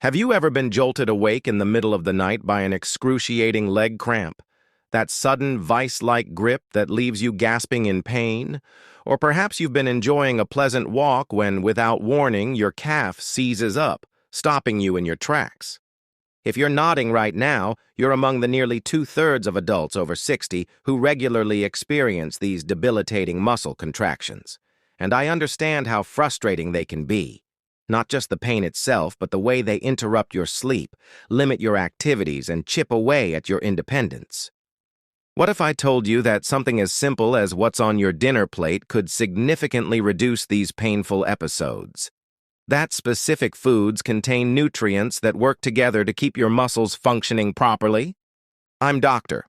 Have you ever been jolted awake in the middle of the night by an excruciating leg cramp? That sudden vice-like grip that leaves you gasping in pain? Or perhaps you've been enjoying a pleasant walk when, without warning, your calf seizes up, stopping you in your tracks. If you're nodding right now, you're among the nearly two-thirds of adults over 60 who regularly experience these debilitating muscle contractions. And I understand how frustrating they can be. Not just the pain itself, but the way they interrupt your sleep, limit your activities, and chip away at your independence. What if I told you that something as simple as what's on your dinner plate could significantly reduce these painful episodes? That specific foods contain nutrients that work together to keep your muscles functioning properly? I'm Dr.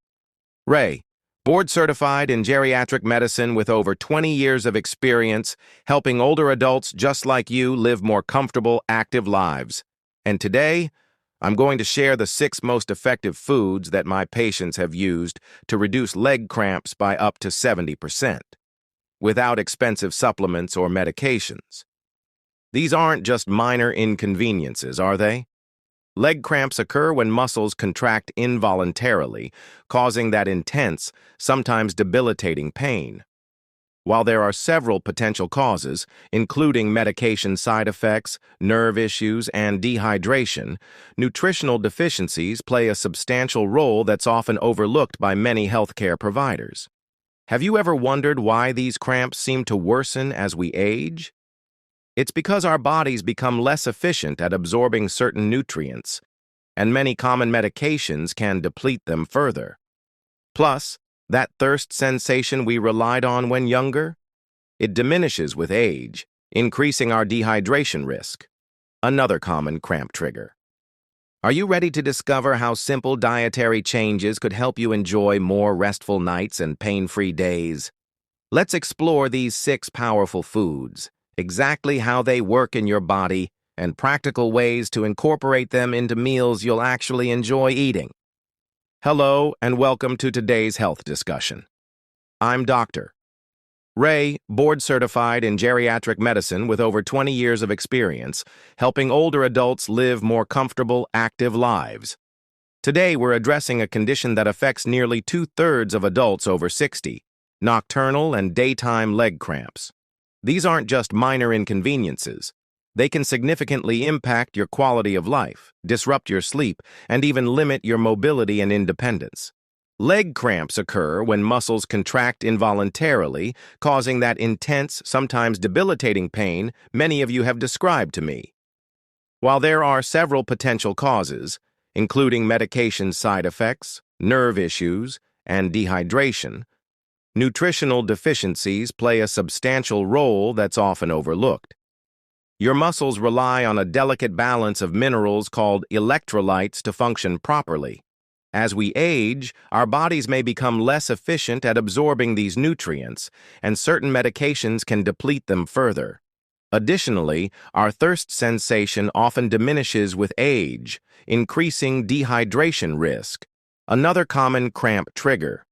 Ray, board-certified in geriatric medicine with over 20 years of experience helping older adults just like you live more comfortable, active lives. And today, I'm going to share the 6 most effective foods that my patients have used to reduce leg cramps by up to 70%, without expensive supplements or medications. These aren't just minor inconveniences, are they? Leg cramps occur when muscles contract involuntarily, causing that intense, sometimes debilitating pain. While there are several potential causes, including medication side effects, nerve issues, and dehydration, nutritional deficiencies play a substantial role that's often overlooked by many healthcare providers. Have you ever wondered why these cramps seem to worsen as we age? It's because our bodies become less efficient at absorbing certain nutrients, and many common medications can deplete them further. Plus, that thirst sensation we relied on when younger? It diminishes with age, increasing our dehydration risk, another common cramp trigger. Are you ready to discover how simple dietary changes could help you enjoy more restful nights and pain-free days? Let's explore these 6 powerful foods, exactly how they work in your body, and practical ways to incorporate them into meals you'll actually enjoy eating. Hello, and welcome to today's health discussion. I'm Dr. Ray, board-certified in geriatric medicine with over 20 years of experience, helping older adults live more comfortable, active lives. Today, we're addressing a condition that affects nearly two-thirds of adults over 60, nocturnal and daytime leg cramps. These aren't just minor inconveniences. They can significantly impact your quality of life, disrupt your sleep, and even limit your mobility and independence. Leg cramps occur when muscles contract involuntarily, causing that intense, sometimes debilitating pain many of you have described to me. While there are several potential causes, including medication side effects, nerve issues, and dehydration, nutritional deficiencies play a substantial role that's often overlooked. Your muscles rely on a delicate balance of minerals called electrolytes to function properly. As we age, our bodies may become less efficient at absorbing these nutrients, and certain medications can deplete them further. Additionally, our thirst sensation often diminishes with age, increasing dehydration risk, another common cramp trigger.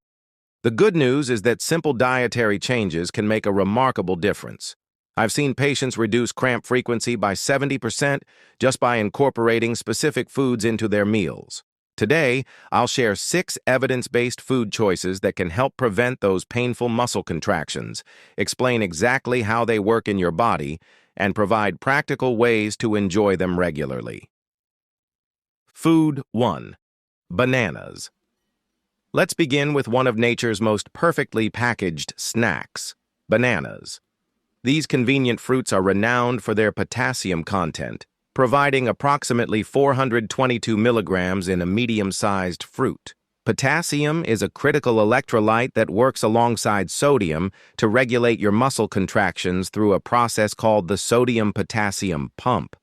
The good news is that simple dietary changes can make a remarkable difference. I've seen patients reduce cramp frequency by 70% just by incorporating specific foods into their meals. Today, I'll share 6 evidence-based food choices that can help prevent those painful muscle contractions, explain exactly how they work in your body, and provide practical ways to enjoy them regularly. Food 1. Bananas. Let's begin with one of nature's most perfectly packaged snacks, bananas. These convenient fruits are renowned for their potassium content, providing approximately 422 milligrams in a medium-sized fruit. Potassium is a critical electrolyte that works alongside sodium to regulate your muscle contractions through a process called the sodium-potassium pump.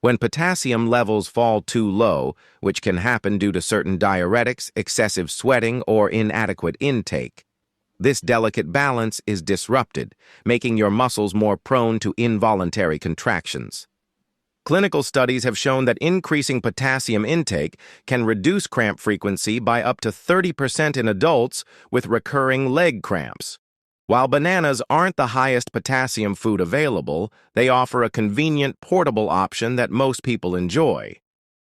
When potassium levels fall too low, which can happen due to certain diuretics, excessive sweating, or inadequate intake, this delicate balance is disrupted, making your muscles more prone to involuntary contractions. Clinical studies have shown that increasing potassium intake can reduce cramp frequency by up to 30% in adults with recurring leg cramps. While bananas aren't the highest potassium food available, they offer a convenient, portable option that most people enjoy.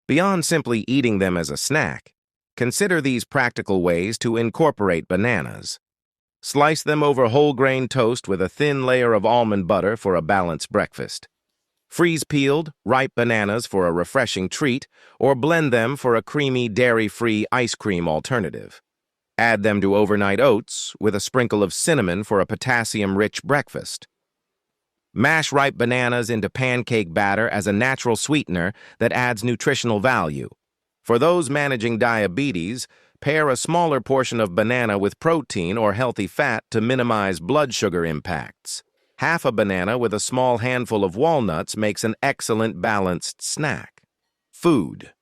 Beyond simply eating them as a snack, consider these practical ways to incorporate bananas. Slice them over whole grain toast with a thin layer of almond butter for a balanced breakfast. Freeze peeled, ripe bananas for a refreshing treat, or blend them for a creamy, dairy-free ice cream alternative. Add them to overnight oats with a sprinkle of cinnamon for a potassium-rich breakfast. Mash ripe bananas into pancake batter as a natural sweetener that adds nutritional value. For those managing diabetes, pair a smaller portion of banana with protein or healthy fat to minimize blood sugar impacts. Half a banana with a small handful of walnuts makes an excellent balanced snack. Food.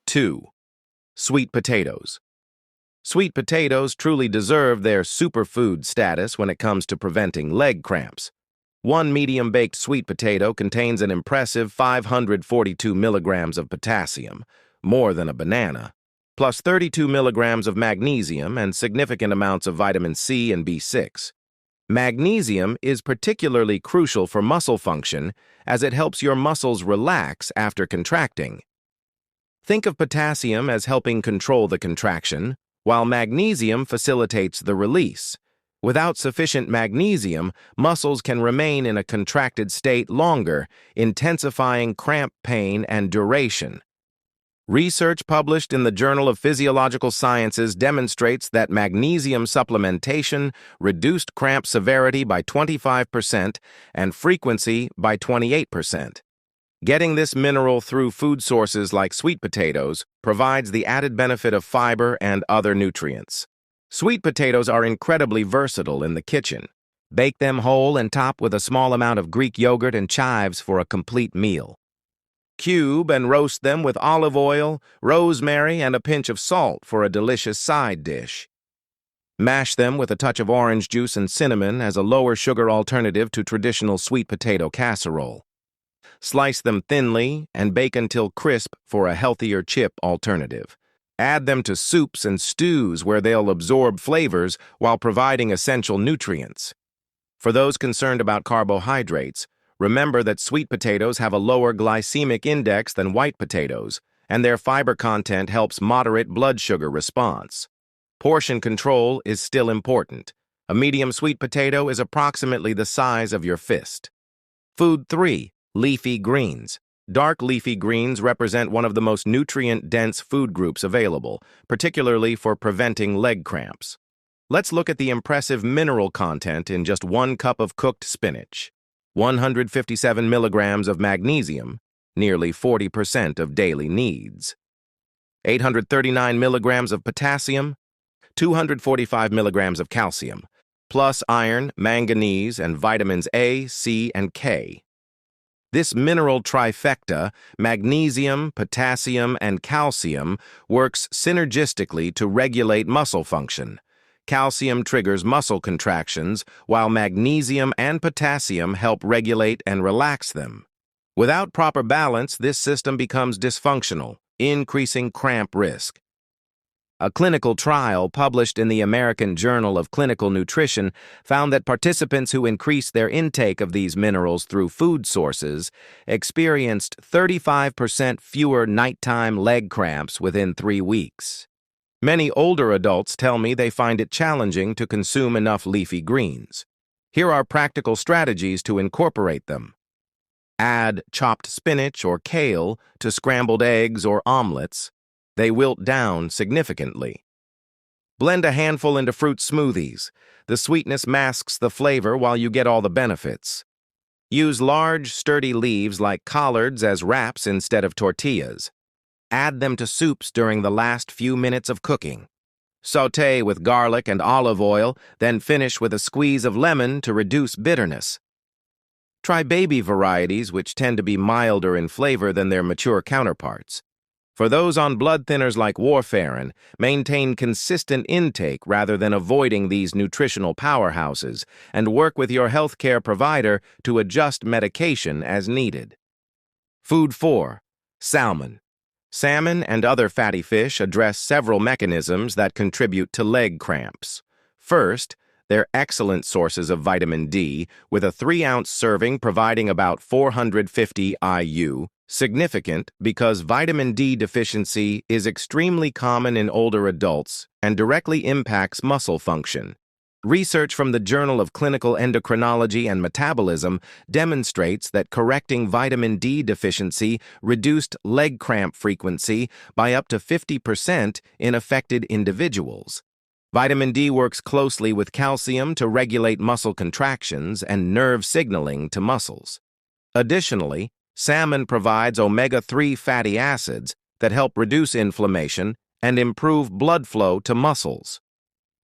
2. Sweet potatoes. Sweet potatoes truly deserve their superfood status when it comes to preventing leg cramps. One medium-baked sweet potato contains an impressive 542 milligrams of potassium, more than a banana, plus 32 milligrams of magnesium and significant amounts of vitamin C and B6. Magnesium is particularly crucial for muscle function as it helps your muscles relax after contracting. Think of potassium as helping control the contraction, while magnesium facilitates the release. Without sufficient magnesium, muscles can remain in a contracted state longer, intensifying cramp pain and duration. Research published in the Journal of Physiological Sciences demonstrates that magnesium supplementation reduced cramp severity by 25% and frequency by 28%. Getting this mineral through food sources like sweet potatoes provides the added benefit of fiber and other nutrients. Sweet potatoes are incredibly versatile in the kitchen. Bake them whole and top with a small amount of Greek yogurt and chives for a complete meal. Cube and roast them with olive oil, rosemary, and a pinch of salt for a delicious side dish. Mash them with a touch of orange juice and cinnamon as a lower sugar alternative to traditional sweet potato casserole. Slice them thinly and bake until crisp for a healthier chip alternative. Add them to soups and stews where they'll absorb flavors while providing essential nutrients. For those concerned about carbohydrates, remember that sweet potatoes have a lower glycemic index than white potatoes, and their fiber content helps moderate blood sugar response. Portion control is still important. A medium sweet potato is approximately the size of your fist. Food 3. Leafy greens. Dark leafy greens represent one of the most nutrient-dense food groups available, particularly for preventing leg cramps. Let's look at the impressive mineral content in just 1 cup of cooked spinach. 157 milligrams of magnesium, nearly 40% of daily needs. 839 milligrams of potassium, 245 milligrams of calcium, plus iron, manganese, and vitamins A, C, and K. This mineral trifecta, magnesium, potassium, and calcium, works synergistically to regulate muscle function. Calcium triggers muscle contractions, while magnesium and potassium help regulate and relax them. Without proper balance, this system becomes dysfunctional, increasing cramp risk. A clinical trial published in the American Journal of Clinical Nutrition found that participants who increased their intake of these minerals through food sources experienced 35% fewer nighttime leg cramps within 3 weeks. Many older adults tell me they find it challenging to consume enough leafy greens. Here are practical strategies to incorporate them. Add chopped spinach or kale to scrambled eggs or omelets. They wilt down significantly. Blend a handful into fruit smoothies. The sweetness masks the flavor while you get all the benefits. Use large, sturdy leaves like collards as wraps instead of tortillas. Add them to soups during the last few minutes of cooking. Sauté with garlic and olive oil, then finish with a squeeze of lemon to reduce bitterness. Try baby varieties, which tend to be milder in flavor than their mature counterparts. For those on blood thinners like warfarin, maintain consistent intake rather than avoiding these nutritional powerhouses, and work with your healthcare provider to adjust medication as needed. Food 4. Salmon. Salmon and other fatty fish address several mechanisms that contribute to leg cramps. First, they're excellent sources of vitamin D, with a 3-ounce serving providing about 450 IU, Significant because vitamin D deficiency is extremely common in older adults and directly impacts muscle function. Research from the Journal of Clinical Endocrinology and Metabolism demonstrates that correcting vitamin D deficiency reduced leg cramp frequency by up to 50% in affected individuals. Vitamin D works closely with calcium to regulate muscle contractions and nerve signaling to muscles. Additionally, salmon provides omega-3 fatty acids that help reduce inflammation and improve blood flow to muscles.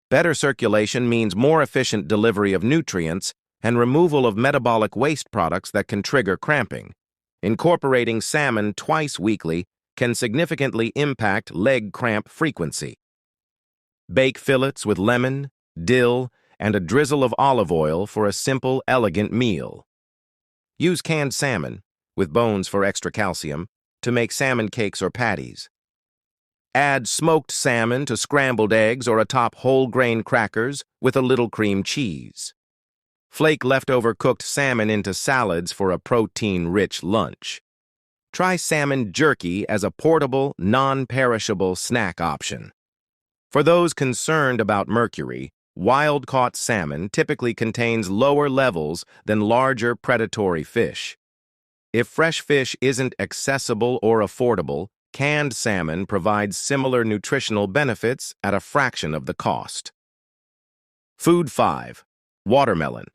Better circulation means more efficient delivery of nutrients and removal of metabolic waste products that can trigger cramping. Incorporating salmon twice weekly can significantly impact leg cramp frequency. Bake fillets with lemon, dill, and a drizzle of olive oil for a simple, elegant meal. Use canned salmon, with bones for extra calcium, to make salmon cakes or patties. Add smoked salmon to scrambled eggs or atop whole-grain crackers with a little cream cheese. Flake leftover cooked salmon into salads for a protein-rich lunch. Try salmon jerky as a portable, non-perishable snack option. For those concerned about mercury, wild-caught salmon typically contains lower levels than larger predatory fish. If fresh fish isn't accessible or affordable, canned salmon provides similar nutritional benefits at a fraction of the cost. Food 5. Watermelon.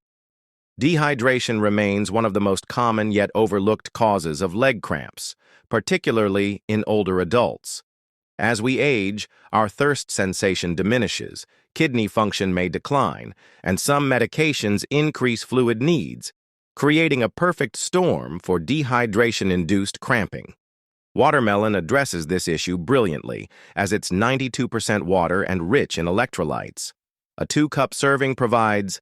Dehydration remains one of the most common yet overlooked causes of leg cramps, particularly in older adults. As we age, our thirst sensation diminishes, kidney function may decline, and some medications increase fluid needs, creating a perfect storm for dehydration-induced cramping. Watermelon addresses this issue brilliantly, as it's 92% water and rich in electrolytes. A 2-cup serving provides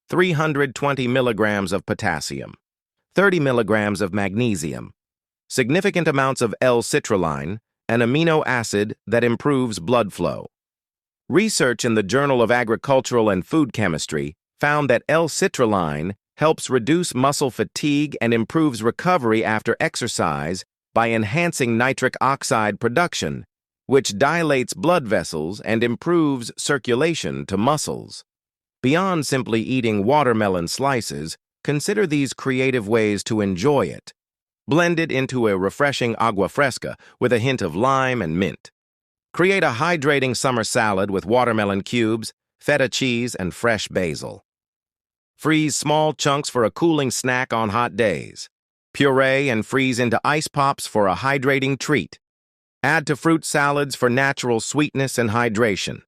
320 milligrams of potassium, 30 milligrams of magnesium, significant amounts of L-citrulline, an amino acid that improves blood flow. Research in the Journal of Agricultural and Food Chemistry found that L-citrulline helps reduce muscle fatigue and improves recovery after exercise by enhancing nitric oxide production, which dilates blood vessels and improves circulation to muscles. Beyond simply eating watermelon slices, consider these creative ways to enjoy it. Blend it into a refreshing agua fresca with a hint of lime and mint. Create a hydrating summer salad with watermelon cubes, feta cheese, and fresh basil. Freeze small chunks for a cooling snack on hot days. Puree and freeze into ice pops for a hydrating treat. Add to fruit salads for natural sweetness and hydration.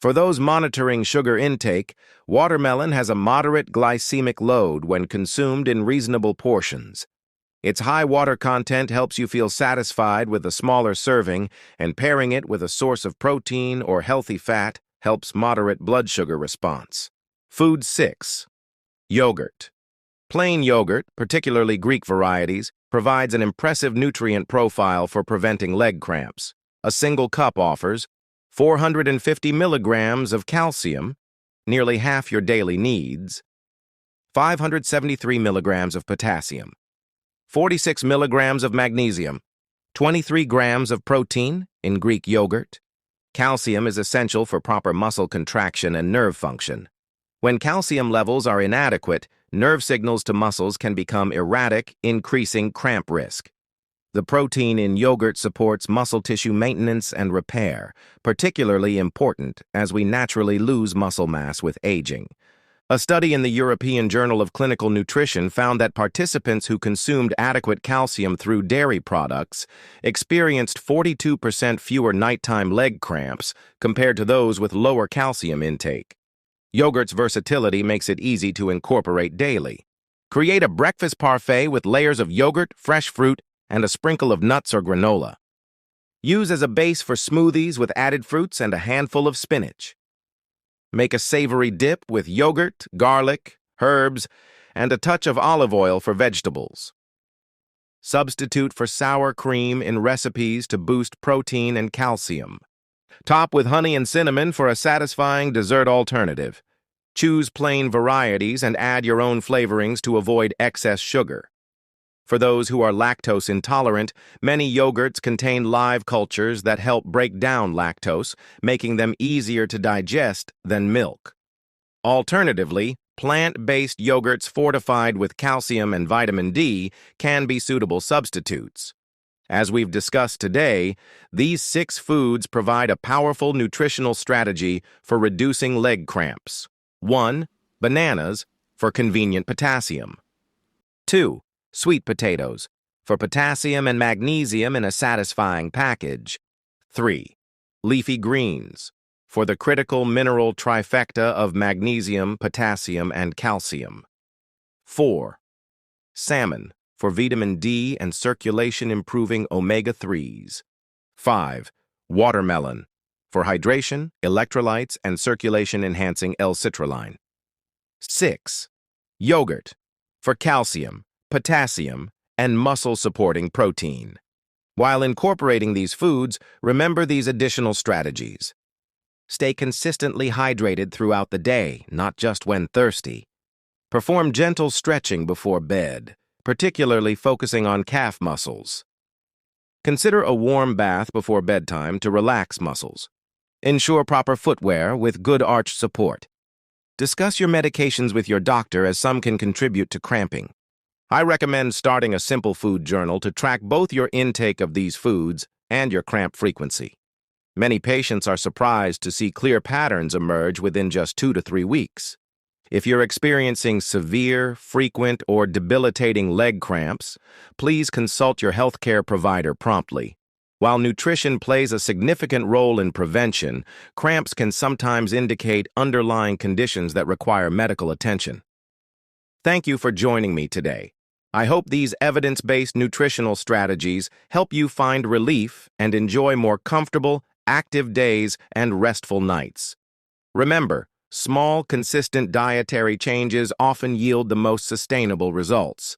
For those monitoring sugar intake, watermelon has a moderate glycemic load when consumed in reasonable portions. Its high water content helps you feel satisfied with a smaller serving, and pairing it with a source of protein or healthy fat helps moderate blood sugar response. Food 6. Yogurt. Plain yogurt, particularly Greek varieties, provides an impressive nutrient profile for preventing leg cramps. A single cup offers 450 milligrams of calcium, nearly half your daily needs, 573 milligrams of potassium, 46 milligrams of magnesium, 23 grams of protein in Greek yogurt. Calcium is essential for proper muscle contraction and nerve function. When calcium levels are inadequate, nerve signals to muscles can become erratic, increasing cramp risk. The protein in yogurt supports muscle tissue maintenance and repair, particularly important as we naturally lose muscle mass with aging. A study in the European Journal of Clinical Nutrition found that participants who consumed adequate calcium through dairy products experienced 42% fewer nighttime leg cramps compared to those with lower calcium intake. Yogurt's versatility makes it easy to incorporate daily. Create a breakfast parfait with layers of yogurt, fresh fruit, and a sprinkle of nuts or granola. Use as a base for smoothies with added fruits and a handful of spinach. Make a savory dip with yogurt, garlic, herbs, and a touch of olive oil for vegetables. Substitute for sour cream in recipes to boost protein and calcium. Top with honey and cinnamon for a satisfying dessert alternative. Choose plain varieties and add your own flavorings to avoid excess sugar. For those who are lactose intolerant, many yogurts contain live cultures that help break down lactose, making them easier to digest than milk. Alternatively, plant-based yogurts fortified with calcium and vitamin D can be suitable substitutes. As we've discussed today, these 6 foods provide a powerful nutritional strategy for reducing leg cramps. 1. Bananas, for convenient potassium. 2. Sweet potatoes, for potassium and magnesium in a satisfying package. 3. Leafy greens, for the critical mineral trifecta of magnesium, potassium, and calcium. 4. Salmon, for vitamin D and circulation-improving omega-3s. 5. Watermelon, for hydration, electrolytes, and circulation-enhancing L-citrulline. 6. Yogurt, for calcium, potassium, and muscle-supporting protein. While incorporating these foods, remember these additional strategies. Stay consistently hydrated throughout the day, not just when thirsty. Perform gentle stretching before bed, particularly focusing on calf muscles. Consider a warm bath before bedtime to relax muscles. Ensure proper footwear with good arch support. Discuss your medications with your doctor, as some can contribute to cramping. I recommend starting a simple food journal to track both your intake of these foods and your cramp frequency. Many patients are surprised to see clear patterns emerge within just 2 to 3 weeks. If you're experiencing severe, frequent, or debilitating leg cramps, please consult your healthcare provider promptly. While nutrition plays a significant role in prevention, cramps can sometimes indicate underlying conditions that require medical attention. Thank you for joining me today. I hope these evidence-based nutritional strategies help you find relief and enjoy more comfortable, active days and restful nights. Remember, small, consistent dietary changes often yield the most sustainable results.